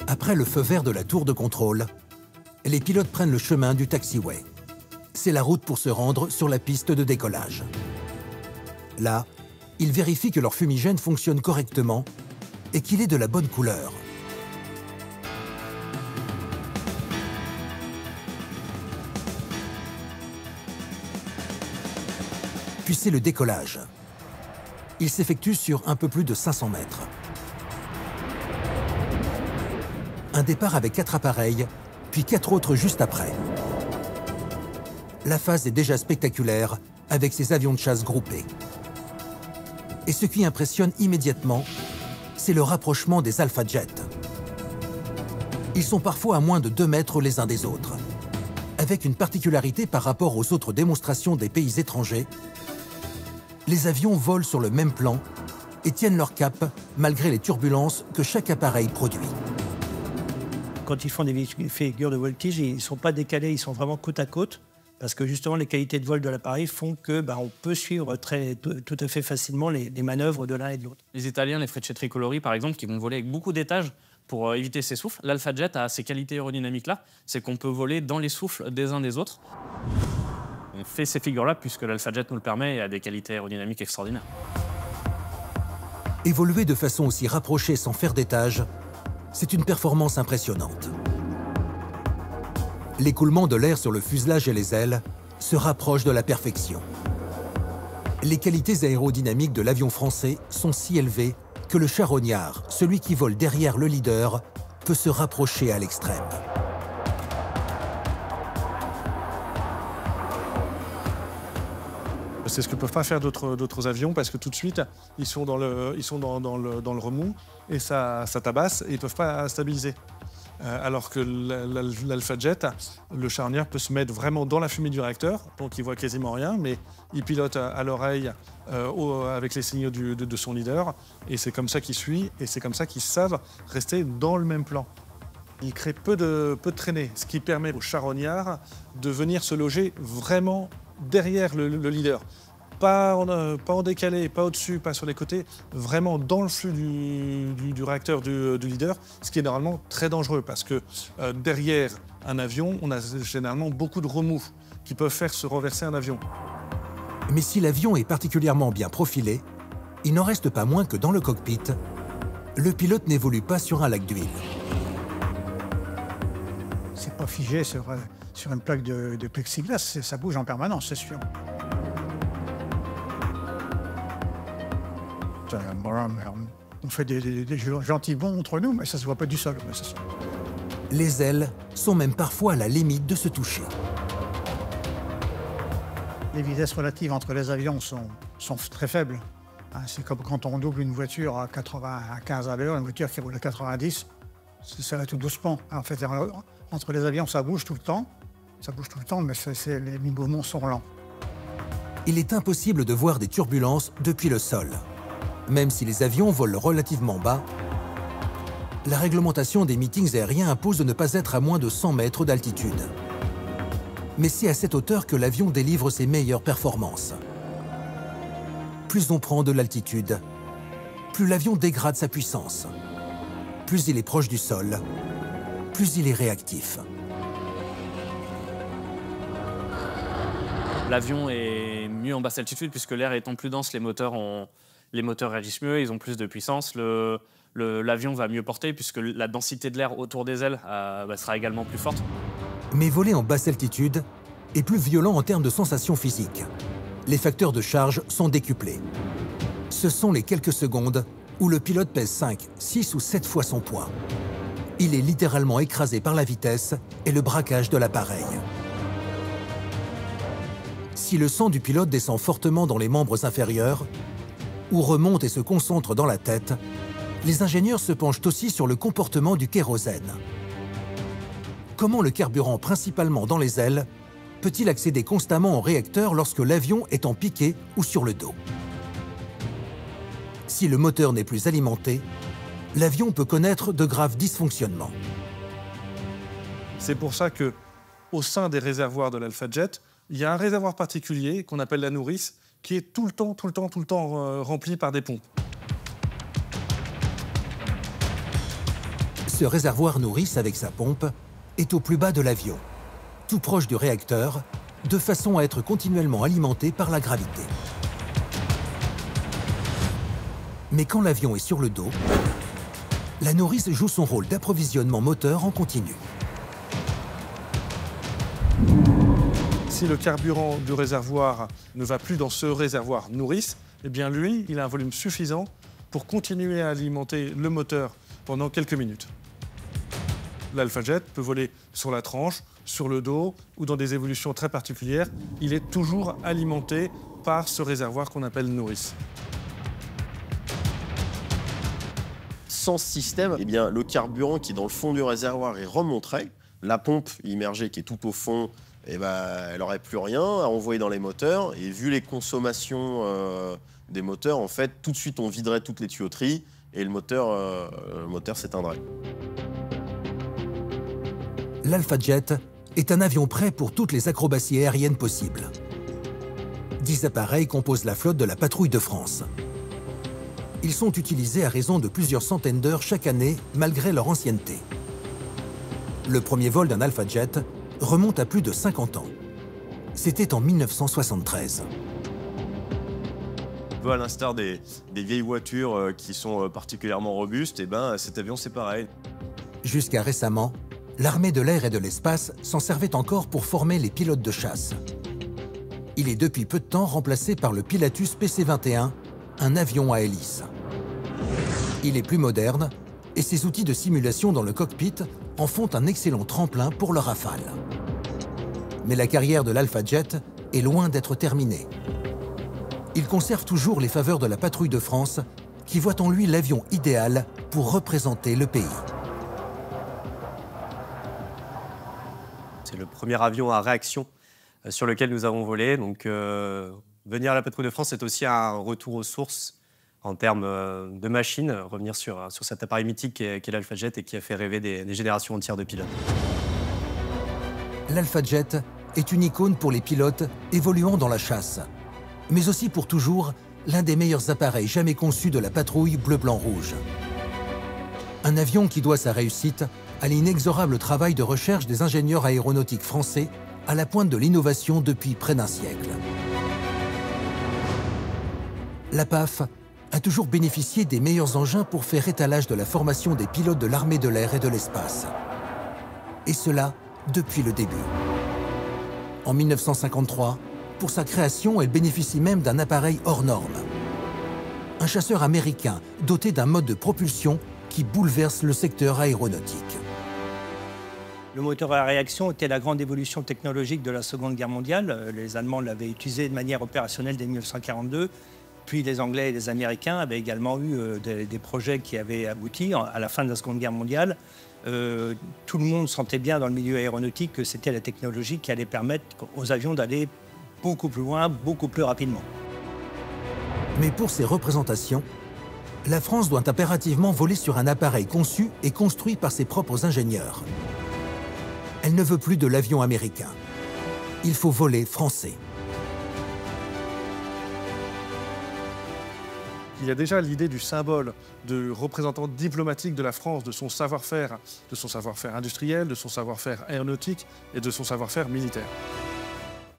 Après le feu vert de la tour de contrôle, les pilotes prennent le chemin du taxiway. C'est la route pour se rendre sur la piste de décollage. Là, ils vérifient que leur fumigène fonctionne correctement et qu'il est de la bonne couleur. Puis c'est le décollage. Il s'effectue sur un peu plus de 500 mètres. Un départ avec 4 appareils, puis 4 autres juste après. La phase est déjà spectaculaire avec ces avions de chasse groupés. Et ce qui impressionne immédiatement, c'est le rapprochement des Alpha Jets. Ils sont parfois à moins de 2 mètres les uns des autres. Avec une particularité par rapport aux autres démonstrations des pays étrangers, les avions volent sur le même plan et tiennent leur cap malgré les turbulences que chaque appareil produit. Quand ils font des figures de voltige, ils ne sont pas décalés, ils sont vraiment côte à côte, parce que justement les qualités de vol de l'appareil font que on peut suivre tout à fait facilement les manœuvres de l'un et de l'autre. Les Italiens, les Frecce Tricolori par exemple, qui vont voler avec beaucoup d'étages pour éviter ces souffles, l'Alpha Jet a ces qualités aérodynamiques-là, c'est qu'on peut voler dans les souffles des uns des autres. On fait ces figures-là puisque l'Alpha Jet nous le permet et a des qualités aérodynamiques extraordinaires. Évoluer de façon aussi rapprochée sans faire d'étage, c'est une performance impressionnante. L'écoulement de l'air sur le fuselage et les ailes se rapproche de la perfection. Les qualités aérodynamiques de l'avion français sont si élevées que le charognard, celui qui vole derrière le leader, peut se rapprocher à l'extrême. C'est ce que ne peuvent pas faire d'autres avions parce que tout de suite, ils sont dans le remous et ça tabasse et ils ne peuvent pas stabiliser. Alors que l'Alpha Jet, le charognard peut se mettre vraiment dans la fumée du réacteur, donc il ne voit quasiment rien, mais il pilote à l'oreille avec les signaux de son leader et c'est comme ça qu'il suit et c'est comme ça qu'ils savent rester dans le même plan. Il crée peu de traînées, ce qui permet au charognard de venir se loger vraiment derrière le leader. Pas en décalé, pas au-dessus, pas sur les côtés, vraiment dans le flux du réacteur du leader, ce qui est normalement très dangereux parce que derrière un avion, on a généralement beaucoup de remous qui peuvent faire se renverser un avion. Mais si l'avion est particulièrement bien profilé, il n'en reste pas moins que dans le cockpit, le pilote n'évolue pas sur un lac d'huile. C'est pas figé sur une plaque de plexiglas, ça bouge en permanence, c'est sûr. On fait des gentils bonds entre nous, mais ça se voit pas du sol. Les ailes sont même parfois à la limite de se toucher. Les vitesses relatives entre les avions sont très faibles. C'est comme quand on double une voiture à 95 à l'heure, une voiture qui roule à 90, ça va tout doucement. En fait, entre les avions, ça bouge tout le temps. Ça bouge tout le temps, mais les mouvements sont lents. Il est impossible de voir des turbulences depuis le sol. Même si les avions volent relativement bas, la réglementation des meetings aériens impose de ne pas être à moins de 100 mètres d'altitude. Mais c'est à cette hauteur que l'avion délivre ses meilleures performances. Plus on prend de l'altitude, plus l'avion dégrade sa puissance. Plus il est proche du sol, plus il est réactif. L'avion est mieux en basse altitude puisque l'air étant plus dense, les moteurs réagissent mieux, ils ont plus de puissance. L'avion va mieux porter puisque la densité de l'air autour des ailes sera également plus forte. Mais voler en basse altitude est plus violent en termes de sensations physiques. Les facteurs de charge sont décuplés. Ce sont les quelques secondes où le pilote pèse 5, 6 ou 7 fois son poids. Il est littéralement écrasé par la vitesse et le braquage de l'appareil. Si le sang du pilote descend fortement dans les membres inférieurs, ou remonte et se concentre dans la tête, les ingénieurs se penchent aussi sur le comportement du kérosène. Comment le carburant, principalement dans les ailes, peut-il accéder constamment au réacteur lorsque l'avion est en piqué ou sur le dos? Si le moteur n'est plus alimenté, l'avion peut connaître de graves dysfonctionnements. C'est pour ça qu'au sein des réservoirs de l'Alpha Jet, il y a un réservoir particulier qu'on appelle la nourrice, qui est tout le temps rempli par des pompes. Ce réservoir nourrice avec sa pompe est au plus bas de l'avion, tout proche du réacteur, de façon à être continuellement alimenté par la gravité. Mais quand l'avion est sur le dos, la nourrice joue son rôle d'approvisionnement moteur en continu. Si le carburant du réservoir ne va plus dans ce réservoir nourrice, eh bien lui, il a un volume suffisant pour continuer à alimenter le moteur pendant quelques minutes. L'Alpha-Jet peut voler sur la tranche, sur le dos ou dans des évolutions très particulières. Il est toujours alimenté par ce réservoir qu'on appelle nourrice. Sans ce système, eh bien, le carburant qui est dans le fond du réservoir, il remonterait. La pompe immergée qui est tout au fond, eh ben, elle n'aurait plus rien à envoyer dans les moteurs. Et vu les consommations des moteurs, en fait, tout de suite, on viderait toutes les tuyauteries et le moteur s'éteindrait. L'Alpha-Jet est un avion prêt pour toutes les acrobaties aériennes possibles. 10 appareils composent la flotte de la patrouille de France. Ils sont utilisés à raison de plusieurs centaines d'heures chaque année, malgré leur ancienneté. Le premier vol d'un Alpha-Jet remonte à plus de 50 ans. C'était en 1973. À l'instar des vieilles voitures qui sont particulièrement robustes, eh ben, cet avion, c'est pareil. Jusqu'à récemment, l'armée de l'air et de l'espace s'en servait encore pour former les pilotes de chasse. Il est depuis peu de temps remplacé par le Pilatus PC-21, un avion à hélice. Il est plus moderne et ses outils de simulation dans le cockpit en font un excellent tremplin pour le Rafale. Mais la carrière de l'Alpha-Jet est loin d'être terminée. Il conserve toujours les faveurs de la patrouille de France qui voit en lui l'avion idéal pour représenter le pays. C'est le premier avion à réaction sur lequel nous avons volé. Donc, venir à la patrouille de France, c'est aussi un retour aux sources en termes de machines, revenir sur cet appareil mythique qu'est l'Alpha-Jet et qui a fait rêver des générations entières de pilotes. L'Alpha-Jet est une icône pour les pilotes évoluant dans la chasse, mais aussi pour toujours l'un des meilleurs appareils jamais conçus de la patrouille bleu-blanc-rouge. Un avion qui doit sa réussite à l'inexorable travail de recherche des ingénieurs aéronautiques français à la pointe de l'innovation depuis près d'un siècle. La PAF a toujours bénéficié des meilleurs engins pour faire étalage de la formation des pilotes de l'armée de l'air et de l'espace. Et cela depuis le début. En 1953, pour sa création, elle bénéficie même d'un appareil hors norme. Un chasseur américain doté d'un mode de propulsion qui bouleverse le secteur aéronautique. Le moteur à réaction était la grande évolution technologique de la Seconde Guerre mondiale. Les Allemands l'avaient utilisé de manière opérationnelle dès 1942. Puis les Anglais et les Américains avaient également eu des projets qui avaient abouti à la fin de la Seconde Guerre mondiale. Tout le monde sentait bien dans le milieu aéronautique que c'était la technologie qui allait permettre aux avions d'aller beaucoup plus loin, beaucoup plus rapidement. Mais pour ces représentations, la France doit impérativement voler sur un appareil conçu et construit par ses propres ingénieurs. Elle ne veut plus de l'avion américain. Il faut voler français. Il y a déjà l'idée du symbole de représentant diplomatique de la France, de son savoir-faire industriel, de son savoir-faire aéronautique et de son savoir-faire militaire.